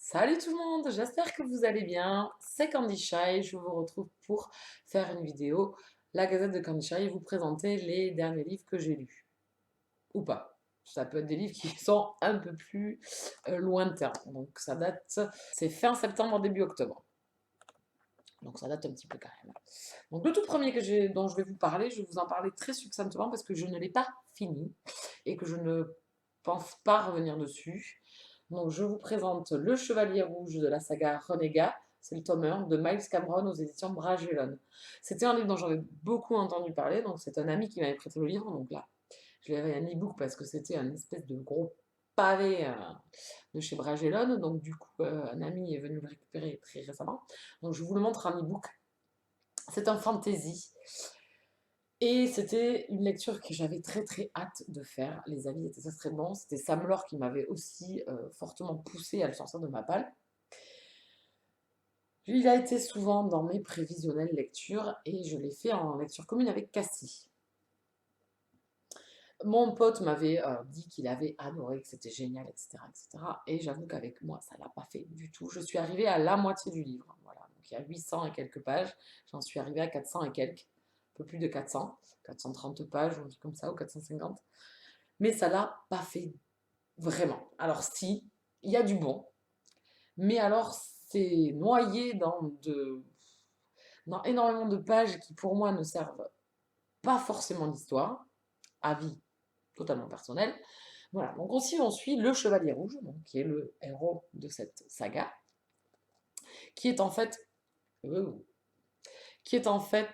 Salut tout le monde, j'espère que vous allez bien. C'est Candy Shy, je vous retrouve pour faire une vidéo, la Gazette de Candy Shy, et vous présenter les derniers livres que j'ai lus. Ou pas. Ça peut être des livres qui sont un peu plus lointains. Donc ça date, c'est fin septembre, début octobre. Donc ça date un petit peu quand même. Donc le tout premier dont je vais vous parler, je vais vous en parler très succinctement parce que je ne l'ai pas fini et que je ne pense pas revenir dessus. Donc je vous présente Le Chevalier Rouge de la saga Renégat, c'est le tome 1 de Miles Cameron aux éditions Brajlon. C'était un livre dont j'avais beaucoup entendu parler, donc c'est un ami qui m'avait prêté le livre, donc là je l'avais un e-book parce que c'était un espèce de gros pavé de chez Brajlon, donc du coup un ami est venu le récupérer très récemment. Donc je vous le montre en e-book. C'est un fantasy. Et c'était une lecture que j'avais très très hâte de faire. Les avis étaient très très bons. C'était Sam Laure qui m'avait aussi fortement poussé à le sortir de ma palle. Il a été souvent dans mes prévisionnelles lectures et je l'ai fait en lecture commune avec Cassie. Mon pote m'avait dit qu'il avait adoré, que c'était génial, etc., etc. Et j'avoue qu'avec moi, ça ne l'a pas fait du tout. Je suis arrivée à la moitié du livre. Voilà. Donc il y a 800 et quelques pages. J'en suis arrivée à 400 et quelques. Un peu plus de 400. 430 pages, ou un truc comme ça, ou 450. Mais ça l'a pas fait vraiment. Alors si, il y a du bon. Mais alors, c'est noyé dans énormément de pages qui, pour moi, ne servent pas forcément l'histoire. Avis totalement personnel. Voilà, donc aussi on suit le Chevalier Rouge, donc, qui est le héros de cette saga, qui est en fait, euh, qui est en fait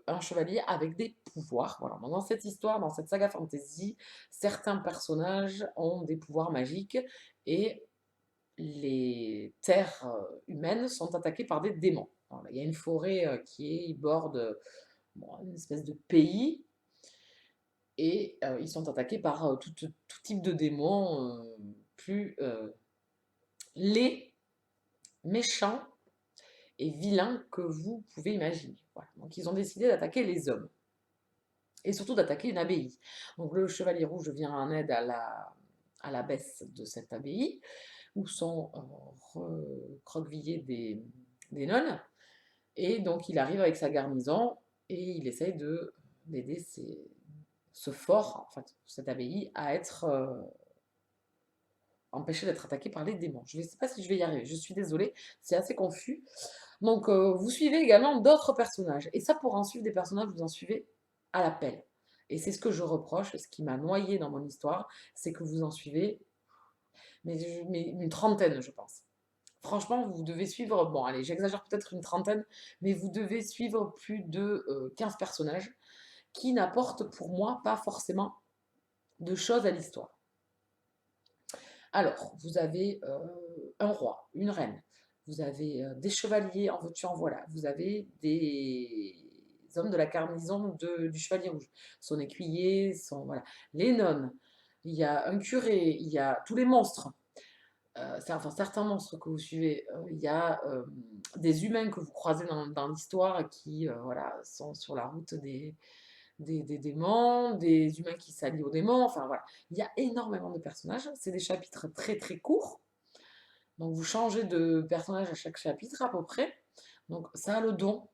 un chevalier avec des pouvoirs. Voilà. Dans cette histoire, dans cette saga fantasy, certains personnages ont des pouvoirs magiques et les terres humaines sont attaquées par des démons. Voilà. Il y a une forêt qui borde bon, une espèce de pays et ils sont attaqués par tout type de démons plus laids, méchants et vilains que vous pouvez imaginer. Voilà. Donc ils ont décidé d'attaquer les hommes et surtout d'attaquer une abbaye. Donc le Chevalier Rouge vient en aide à l'abbesse de cette abbaye où sont recroquevillées des nonnes. Et donc il arrive avec sa garnison et il essaye d'aider ce fort, en fait, cette abbaye, à être empêché d'être attaqué par les démons. Je ne sais pas si je vais y arriver, je suis désolée, c'est assez confus. Donc vous suivez également d'autres personnages. Et ça, pour en suivre des personnages, vous en suivez à la pelle. Et c'est ce que je reproche, ce qui m'a noyé dans mon histoire, c'est que vous en suivez mais une trentaine, je pense. Franchement, vous devez suivre, bon allez, j'exagère peut-être une trentaine, mais vous devez suivre plus de 15 personnages qui n'apportent pour moi pas forcément de choses à l'histoire. Alors, vous avez un roi, une reine, vous avez des chevaliers en veux-tu en voilà, vous avez des hommes de la garnison du Chevalier Rouge, son écuyer, voilà, les nonnes, il y a un curé, il y a tous les monstres, enfin certains monstres que vous suivez, il y a des humains que vous croisez dans l'histoire qui voilà, sont sur la route des démons, des humains qui s'allient aux démons, enfin voilà. Il y a énormément de personnages, c'est des chapitres très très courts, donc vous changez de personnage à chaque chapitre à peu près, donc ça a le don,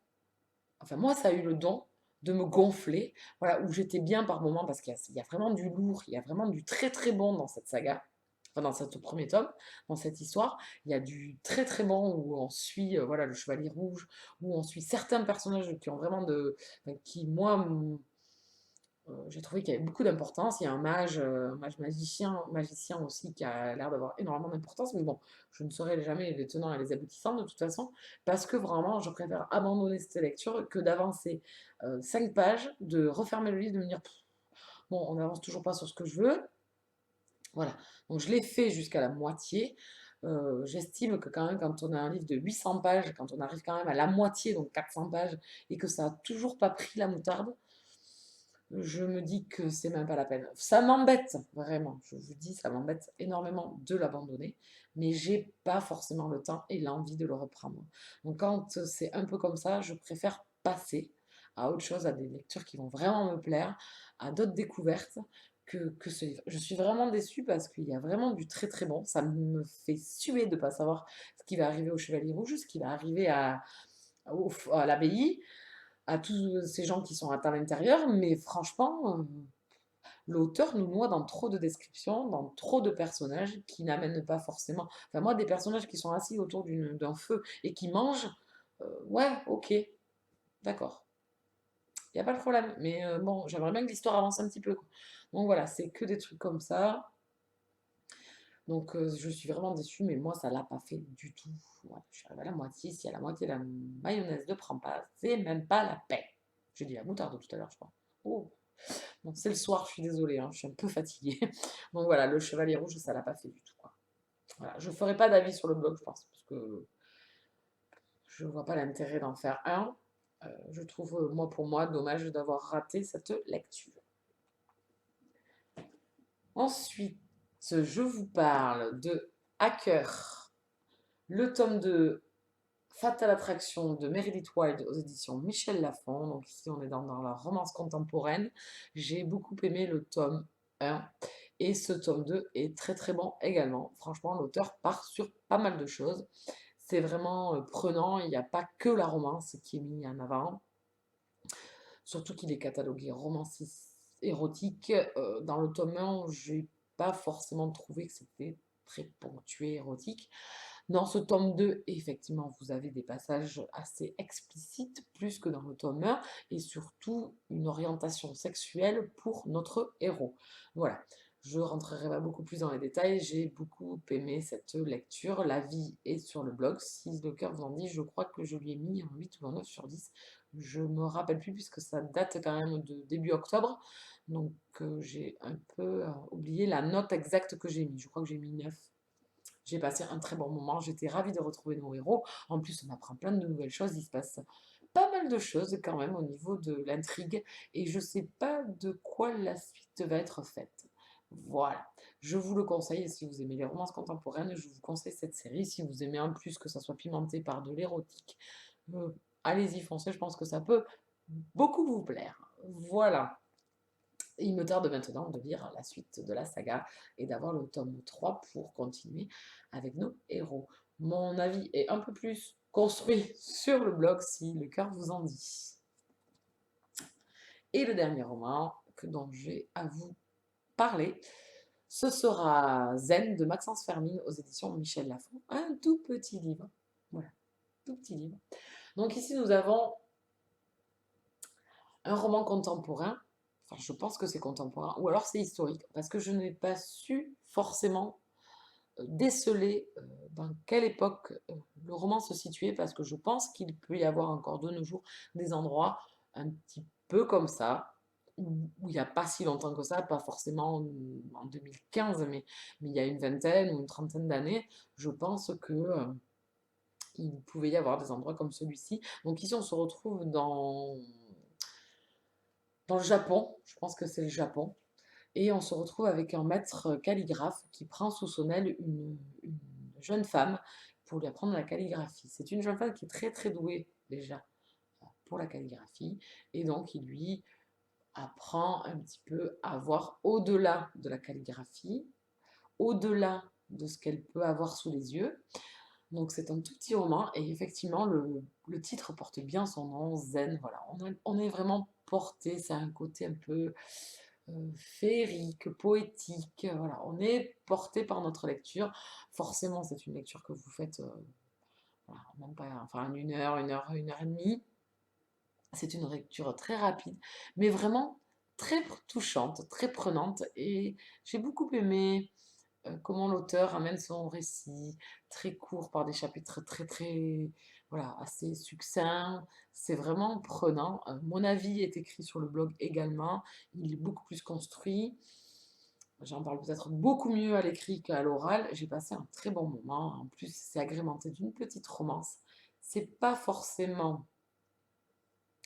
enfin moi ça a eu le don de me gonfler, voilà, où j'étais bien par moments parce qu'il y a vraiment du lourd, il y a vraiment du très très bon dans cette saga, enfin dans ce premier tome, dans cette histoire, il y a du très très bon où on suit voilà, le Chevalier Rouge, où on suit certains personnages qui ont vraiment enfin, qui moi j'ai trouvé qu'il y avait beaucoup d'importance. Il y a un mage magicien aussi qui a l'air d'avoir énormément d'importance, mais bon, je ne saurai jamais les tenants et les aboutissants de toute façon, parce que vraiment, je préfère abandonner cette lecture que d'avancer 5 pages, de refermer le livre, de me dire, bon, on n'avance toujours pas sur ce que je veux. Voilà, donc je l'ai fait jusqu'à la moitié. J'estime que quand même, quand on a un livre de 800 pages, quand on arrive quand même à la moitié, donc 400 pages, et que ça n'a toujours pas pris la moutarde, je me dis que c'est même pas la peine. Ça m'embête, vraiment, je vous dis, ça m'embête énormément de l'abandonner, mais j'ai pas forcément le temps et l'envie de le reprendre. Donc quand c'est un peu comme ça, je préfère passer à autre chose, à des lectures qui vont vraiment me plaire, à d'autres découvertes, que ce livre. Je suis vraiment déçue parce qu'il y a vraiment du très très bon. Ça me fait suer de ne pas savoir ce qui va arriver au Chevalier Rouge, ce qui va arriver à l'abbaye, à tous ces gens qui sont à l'intérieur, mais franchement, l'auteur nous noie dans trop de descriptions, dans trop de personnages qui n'amènent pas forcément. Enfin, moi, des personnages qui sont assis autour d'un feu et qui mangent, ouais, ok, d'accord, il n'y a pas de problème. Mais bon, j'aimerais bien que l'histoire avance un petit peu, quoi. Donc voilà, c'est que des trucs comme ça. Donc je suis vraiment déçue, mais moi, ça l'a pas fait du tout. Voilà, je suis arrivée à la moitié. Si à la moitié la mayonnaise ne prend pas, c'est même pas la peine. J'ai dit la moutarde tout à l'heure, je crois. Oh, bon, c'est le soir, je suis désolée, hein, je suis un peu fatiguée. Donc voilà, le chevalier rouge, ça l'a pas fait du tout, quoi. Voilà, je ferai pas d'avis sur le blog, je pense, parce que je vois pas l'intérêt d'en faire un. Je trouve, moi pour moi, dommage d'avoir raté cette lecture. Ensuite, je vous parle de Hacker, le tome de Fatal Attraction de Meredith Wild aux éditions Michel Lafon. Donc ici, on est dans la romance contemporaine. J'ai beaucoup aimé le tome 1 et ce tome 2 est très très bon également. Franchement, l'auteur part sur pas mal de choses. C'est vraiment prenant, il n'y a pas que la romance qui est mise en avant. Surtout qu'il est catalogué romance érotique. Dans le tome 1, j'ai pas forcément trouvé que c'était très ponctué érotique. Dans ce tome 2, effectivement, vous avez des passages assez explicites, plus que dans le tome 1, et surtout une orientation sexuelle pour notre héros. Voilà. Je rentrerai pas beaucoup plus dans les détails, j'ai beaucoup aimé cette lecture. L'avis est sur le blog, si le cœur vous en dit, je crois que je lui ai mis un 8 ou un 9 sur 10. Je me rappelle plus puisque ça date quand même de début octobre, donc j'ai un peu oublié la note exacte que j'ai mis. Je crois que j'ai mis 9. J'ai passé un très bon moment, j'étais ravie de retrouver nos héros. En plus, on apprend plein de nouvelles choses, il se passe pas mal de choses quand même au niveau de l'intrigue et je sais pas de quoi la suite va être faite. Voilà, je vous le conseille si vous aimez les romances contemporaines, je vous conseille cette série. Si vous aimez en plus que ça soit pimenté par de l'érotique, euh, allez-y, foncez, je pense que ça peut beaucoup vous plaire. Voilà. Il me tarde maintenant de lire la suite de la saga et d'avoir le tome 3 pour continuer avec nos héros. Mon avis est un peu plus construit sur le blog si le cœur vous en dit. Et le dernier roman dont j'ai à vous parler, ce sera Zen de Maxence Fermine aux éditions Michel Lafon. Un tout petit livre. Voilà, tout petit livre. Donc ici nous avons un roman contemporain. Enfin, je pense que c'est contemporain, ou alors c'est historique, parce que je n'ai pas su forcément déceler dans quelle époque le roman se situait, parce que je pense qu'il peut y avoir encore de nos jours des endroits un petit peu comme ça, où il n'y a pas si longtemps que ça, pas forcément en 2015, mais il y a une vingtaine ou une trentaine d'années, je pense que il pouvait y avoir des endroits comme celui-ci. Donc ici, on se retrouve dans le Japon, je pense que c'est le Japon, et on se retrouve avec un maître calligraphe qui prend sous son aile une jeune femme pour lui apprendre la calligraphie. C'est une jeune femme qui est très très douée déjà pour la calligraphie, et donc il lui apprend un petit peu à voir au-delà de la calligraphie, au-delà de ce qu'elle peut avoir sous les yeux. Donc c'est un tout petit roman, et effectivement le titre porte bien son nom, Zen. Voilà, on est vraiment porté, c'est un côté un peu féerique, poétique. Voilà, on est porté par notre lecture. Forcément, c'est une lecture que vous faites voilà, même pas, enfin, une heure et demie. C'est une lecture très rapide, mais vraiment très touchante, très prenante. Et j'ai beaucoup aimé comment l'auteur amène son récit, très court par des chapitres très très voilà, assez succincts. C'est vraiment prenant. Mon avis est écrit sur le blog également. Il est beaucoup plus construit. J'en parle peut-être beaucoup mieux à l'écrit qu'à l'oral. J'ai passé un très bon moment. En plus, c'est agrémenté d'une petite romance. C'est pas forcément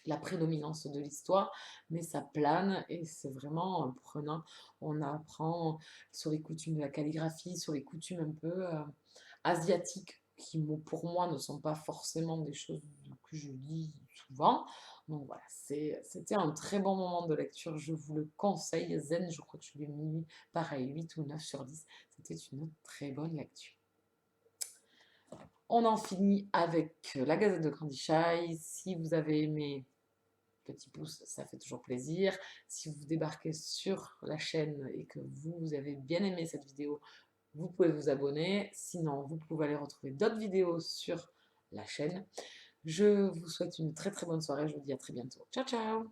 la prédominance de l'histoire, mais ça plane et c'est vraiment prenant. On apprend sur les coutumes de la calligraphie, sur les coutumes un peu asiatiques, qui pour moi ne sont pas forcément des choses que je lis souvent. Donc voilà, c'était un très bon moment de lecture, je vous le conseille. Zen, je crois que je lui ai mis pareil 8 ou 9 sur 10. C'était une très bonne lecture. On en finit avec la Gazette de Grandichai. Si vous avez aimé, petit pouce, ça fait toujours plaisir. Si vous débarquez sur la chaîne et que vous avez bien aimé cette vidéo, vous pouvez vous abonner. Sinon, vous pouvez aller retrouver d'autres vidéos sur la chaîne. Je vous souhaite une très très bonne soirée. Je vous dis à très bientôt. Ciao ciao!